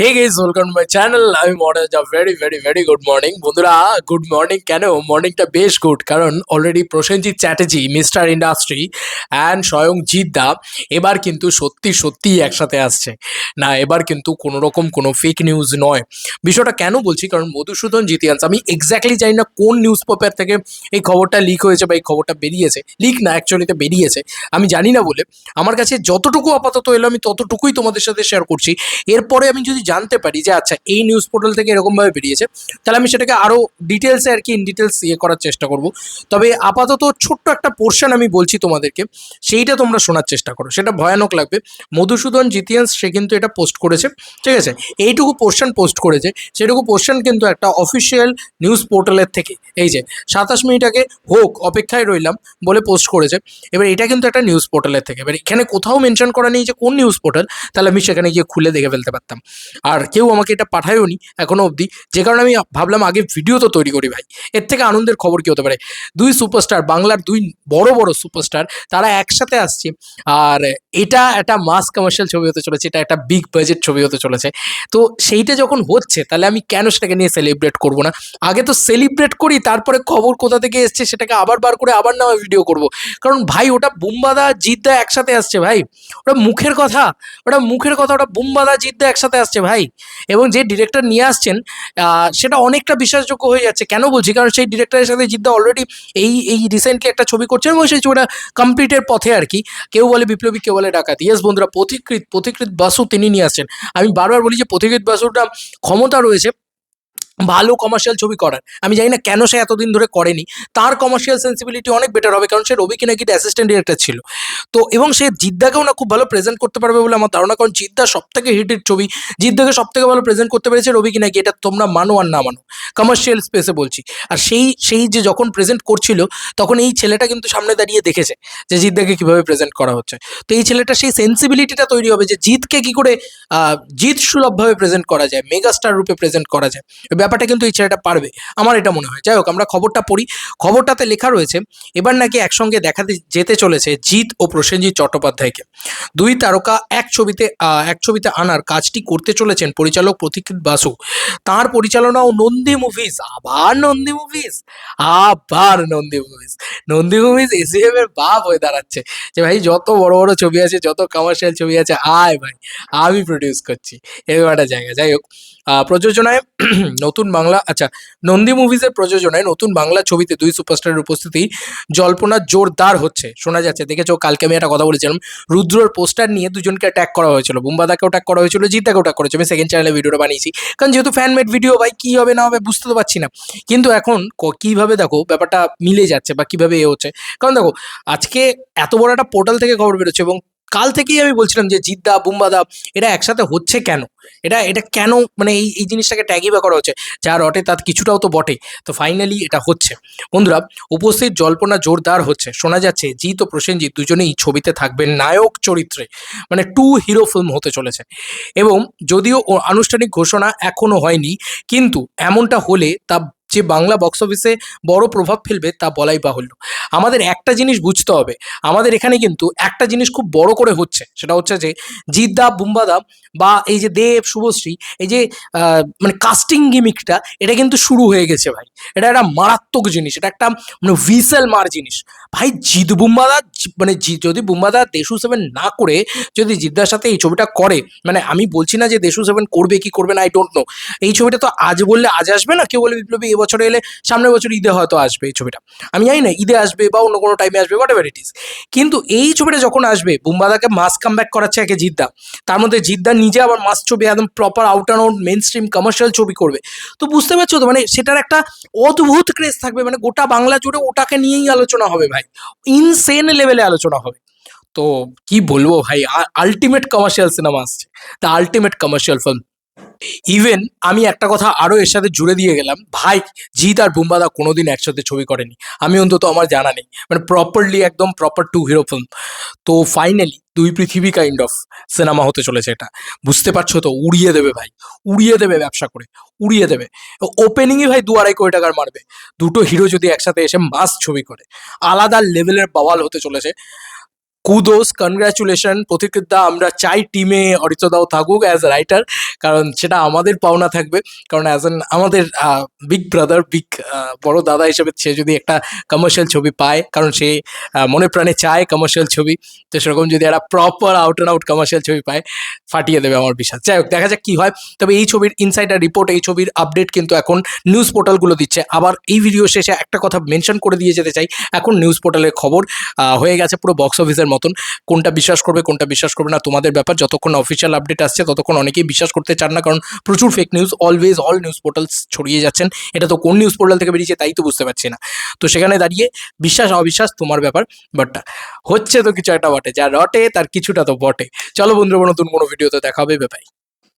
Hey guys, welcome to my channel. আমি model very very very good morning বন্ধুরা। Good morning কেন? মর্নিংটা বেশ গুড, কারণ already Prosenjit Chatterjee mister industry and স্বয়ং জিদ্দা এবার কিন্তু সত্যি সত্যিই একসাথে আসছে। না, এবার কিন্তু কোনো রকম কোনো ফেক নিউজ নয়। বিষয়টা কেন বলছি, কারণ মধুসূদন জিতিয়ান্স, আমি এক্স্যাক্টলি জানি না কোন নিউজ পেপার থেকে এই খবরটা লিক হয়েছে বা এই খবরটা বেরিয়েছে। লিক না, অ্যাকচুয়ালিতে বেরিয়েছে, আমি জানি না বলে আমার কাছে যতটুকু আপাতত এলো আমি ততটুকুই তোমাদের সাথে শেয়ার করছি। এরপরে আমি যদি জানতে পারি যে আচ্ছা এই নিউজ পোর্টাল থেকে এরকমভাবে বেরিয়েছে, তাহলে আমি সেটাকে আরও ডিটেলসে আর কি ইন ডিটেলস করার চেষ্টা করব। তবে আপাতত ছোট্ট একটা পোর্শন আমি বলছি তোমাদেরকে, সেইটা তোমরা শোনার চেষ্টা করো, সেটা ভয়ানক লাগবে। মধুসূদন জিতিয়ান্স সে কিন্তু এটা পোস্ট করেছে, ঠিক আছে? এইটুকু পোর্শন পোস্ট করেছে, সেটুকু পোর্শন কিন্তু একটা অফিসিয়াল নিউজ পোর্টালের থেকে, এই যে 27 মিনিট আগে হোক অপেক্ষায় রইলাম বলে পোস্ট করেছে। এবার এটা কিন্তু একটা নিউজ পোর্টালের থেকে, এবার এখানে কোথাও মেনশন করা নেই যে কোন নিউজ পোর্টাল, তাহলে আমি সেখানে গিয়ে খুলে দেখে ফেলতে পারতাম। আর কেউ আমাকে এটা পাঠায়ও নি এখনো অবধি, যে কারণে আমি ভাবলাম আগে ভিডিও তো তৈরি করি ভাই। এর থেকে আনন্দের খবর কি হতে পারে? দুই সুপারস্টার, বাংলার দুই বড় বড় সুপারস্টার, তারা একসাথে আসছে। আর এটা একটা মাস কমার্শিয়াল ছবি হতে চলেছে, এটা একটা বিগ বাজেট ছবি হতে চলেছে। তো সেইটা যখন হচ্ছে, তাহলে আমি কেন সেটাকে নিয়ে সেলিব্রেট করব না? আগে তো সেলিব্রেট করি, তারপরে খবর কোথা থেকে এসছে সেটাকে আবার বার করে আবার না ভিডিও করব। কারণ ভাই ওটা বুম্বাদা জিদ্দা একসাথে আসছে ভাই, ওটা মুখের কথা, ওটা মুখের কথা, ওটা বুম্বাদা জিদ্দা একসাথে আসছে ভাই। এবং যে ডিরেক্টর নিয়ে আসছেন সেটা অনেকটা বিশ্বাসযোগ্য হয়ে যাচ্ছে। কেন বলছি? কারণ সেই ডিরেক্টরের সাথে জিদ্দা অলরেডি এই রিসেন্টলি একটা ছবি করছেন এবং সেই ছবিটা কমপ্লিটের পথে আর কি। কেউ বলে বিপ্লবী, কেউ বলে ডাকাতি। ইয়েস বন্ধুরা, পথিকৃৎ বাসু তিনি নিয়ে আসছেন। আমি বারবার বলি যে পথিকৃৎ বাসুটা ক্ষমতা রয়েছে ভালো কমার্শিয়াল ছবি করার। আমি জানি না কেন সে এতদিন ধরে করেনি। তার কমার্শিয়াল সেন্সিবিলিটি অনেক বেটার হবে, কারণ সে রবি কিনাকির অ্যাসিস্ট্যান্ট ডিরেক্টর ছিল। তো এবং সে জিদ্দাকেও না খুব ভালো প্রেজেন্ট করতে পারবে বলে আমার ধারণা, কারণ জিদ্দা সবথেকে হিটের ছবি, জিদ্দাকে সবথেকে ভালো প্রেজেন্ট করতে পেরেছে রবি কিনাকি, এটা তোমরা মানো আর না মানো, কমার্শিয়াল স্পেসে বলছি। আর সেই যে যখন প্রেজেন্ট করছিল, তখন এই ছেলেটা কিন্তু সামনে দাঁড়িয়ে দেখেছে যে জিদ্দাকে কীভাবে প্রেজেন্ট করা হচ্ছে। তো এই ছেলেটা সেই সেন্সিবিলিটিটা তৈরি হবে যে জিতকে কী করে জিত সুলভভাবে প্রেজেন্ট করা যায়, মেগাস্টার রূপে প্রেজেন্ট করা যায়। ব্যাপারটা কিন্তু এই ছেলেটা পারবে, আমার এটা মনে হয়। যাই হোক, আমরা খবরটা পড়ি। খবরটাতে লেখা রয়েছে এবার নাকি একসঙ্গে দেখাতে যেতে চলেছে জিৎ ও প্রসেনজিৎ চট্টোপাধ্যায়কে। দুই তারকা এক ছবিতে আনার কাজটি করতে চলেছেন পরিচালক পথিকৃৎ বাসু। তাঁর পরিচালনা ও Nandy movies, Nandy movies ACM এর বাপ হয়ে দাঁড়াচ্ছে যে ভাই যত বড় বড় ছবি আছে, যত কমার্শিয়াল ছবি আছে, আয় ভাই আমি প্রডিউস করছি, এরকম একটা জায়গা। যাই হোক, প্রযোজনায় নতুন বাংলা, আচ্ছা, নন্দী মুভিজের প্রযোজনায় নতুন বাংলা ছবিতে দুই সুপারস্টারের উপস্থিতি জল্পনা জোরদার হচ্ছে শোনা যাচ্ছে। দেখেছো, কালকে আমি একটা কথা বলেছিলাম, রুদ্রর পোস্টার নিয়ে দুজনকে ট্যাগ করা হয়েছিল, বুম্বাদাকেও ট্যাগ করা হয়েছিল, জিদ্দাকেও ট্যাগ করেছে। আমি সেকেন্ড চ্যানেলে ভিডিওটা বানিয়েছি, কারণ যেহেতু ফ্যানমেড ভিডিও ভাই, কী হবে না হবে বুঝতে তো পারছি না। কিন্তু এখন কীভাবে দেখো ব্যাপারটা মিলে যাচ্ছে বা কীভাবে এ হচ্ছে, কারণ দেখো আজকে এত বড় একটা পোর্টাল থেকে খবর বেরোচ্ছে, এবং কাল থেকেই আমি বলছিলাম যে জিদ্দা বুম্বাদা এরা একসাথে হচ্ছে কেন, এটা কেন, মানে এই জিনিসটাকে ট্যাগই বা করা হচ্ছে, যা রটে তার কিছুটাও তো বটে। তো ফাইনালি এটা হচ্ছে বন্ধুরা। উপস্থিত জল্পনা জোরদার হচ্ছে, শোনা যাচ্ছে জিৎ ও প্রসেনজিৎ দুজনেই ছবিতে থাকবেন নায়ক চরিত্রে, মানে টু হিরো ফিল্ম হতে চলেছে। এবং যদিও আনুষ্ঠানিক ঘোষণা এখনো হয়নি, কিন্তু এমনটা হলে তা যে বাংলা বক্স অফিসে বড় প্রভাব ফেলবে তা বলাই বাহুল্য। আমাদের একটা জিনিস বুঝতে হবে, আমাদের এখানে কিন্তু একটা জিনিস খুব বড় করে হচ্ছে, সেটা হচ্ছে যে জিদ্দা বুম্বাদা বা এই যে দেব শুভশ্রী, এই যে মানে কাস্টিং গিমিকটা, এটা কিন্তু শুরু হয়ে গেছে ভাই। এটা একটা মারাত্মক জিনিস, এটা একটা মানে হুইসেল মার জিনিস ভাই। জিৎ বুম্বাদা, মানে যদি বুম্বাদা দেশু সেভেন না করে যদি জিদ্দার সাথে এই ছবিটা করে, মানে আমি বলছি না যে দেশু সেভেন করবে কি করবে না, আই ডোন্ট নো। এই ছবিটা তো আজ বললে আজ আসবে না, কেউ বলে বিপ্লবী এবছরে এলে সামনের বছর ঈদে হয়তো আসবে এই ছবিটা, আমি জানি না ঈদে আসবে বা অন্য কোনো টাইমে আসবে, হোয়াট এভার ইট ইজ। কিন্তু এই ছবিটা যখন আসবে, বুম্বাদাকে মাস কাম ব্যাক করাচ্ছে একে জিদ্দা, তার মধ্যে জিদ্দা নিজে আবার মাস ছবি একদম proper out and out mainstream commercial ছবি করবে। তো বুঝতে পারছো তো, মানে সেটার একটা অদ্ভুত ক্রেজ থাকবে, মানে গোটা বাংলা জুড়ে ওটাকে নিয়েই আলোচনা হবে ভাই, ইনসেন লেভেলে আলোচনা হবে। তো কি বলবো ভাই, আলটিমেট কমার্শিয়াল সিনেমা আসছে, the ultimate commercial film. Even আমি একটা কথা আরও এর সাথে জুড়ে দিয়ে গেলাম ভাই, জিৎ আর বুম্বাদা কোনোদিন একসাথে ছবি করেনি, আমি অন্তত আমার জানা নেই, মানে প্রপারলি একদম প্রপার টু হিরো ফিল্ম। তো ফাইনালি দুই পৃথিবী কাইন্ড অফ সিনেমা হতে চলেছে এটা, বুঝতে পারছো তো? উড়িয়ে দেবে ভাই, উড়িয়ে দেবে ব্যবসা করে, উড়িয়ে দেবে। ওপেনিংই ভাই 2-2.5 কোটি টাকার মারবে, দুটো হিরো যদি একসাথে এসে মাস ছবি করে, আলাদা লেভেলের বাওয়াল হতে চলেছে। কুদোস, কনগ্রাচুলেশন প্রতীকদা। আমরা চাই টিমে অরিত্রদাও থাকুক অ্যাজ এ রাইটার, কারণ সেটা আমাদের পাওনা থাকবে। কারণ অ্যাজ এন আমাদের বিগ ব্রাদার, বিগ বড় দাদা হিসেবে সে যদি একটা কমার্শিয়াল ছবি পায়, কারণ সে মনে প্রাণে চায় কমার্শিয়াল ছবি, তো সেরকম যদি একটা proper out and out commercial ছবি পায়, ফাটিয়ে দেবে আমার বিশ্বাস। যাই হোক, দেখা যাক কী হয়। তবে এই ছবির ইনসাইডার রিপোর্ট, এই ছবির আপডেট কিন্তু এখন নিউজ পোর্টালগুলো দিচ্ছে। আবার এই ভিডিও শেষে একটা কথা মেনশন করে দিয়ে যেতে চাই, এখন নিউজ পোর্টালের খবর হয়ে গেছে পুরো বক্স অফিসের মতন। কোনটা বিশ্বাস করবে কোনটা বিশ্বাস করবে না তোমাদের ব্যাপার। যতক্ষণ অফিসিয়াল আপডেট আসছে ততক্ষণ অনেকেই বিশ্বাস করতে চান না, কারণ প্রচুর fake news always all news portals ছড়িয়ে যাচ্ছেন। এটা তো কোন নিউজ পোর্টাল থেকে বেরিয়েছে তাই তো বুঝতে পারছি না। তো সেখানে দাঁড়িয়ে বিশ্বাস অবিশ্বাস তোমার ব্যাপার, বাট হচ্ছে তো কিছু একটা বটে, যা রটে তার কিছুটা তো বটে। চলো বন্ধুরা, নতুন কোনো ভিডিওতে দেখা হবে, বাই।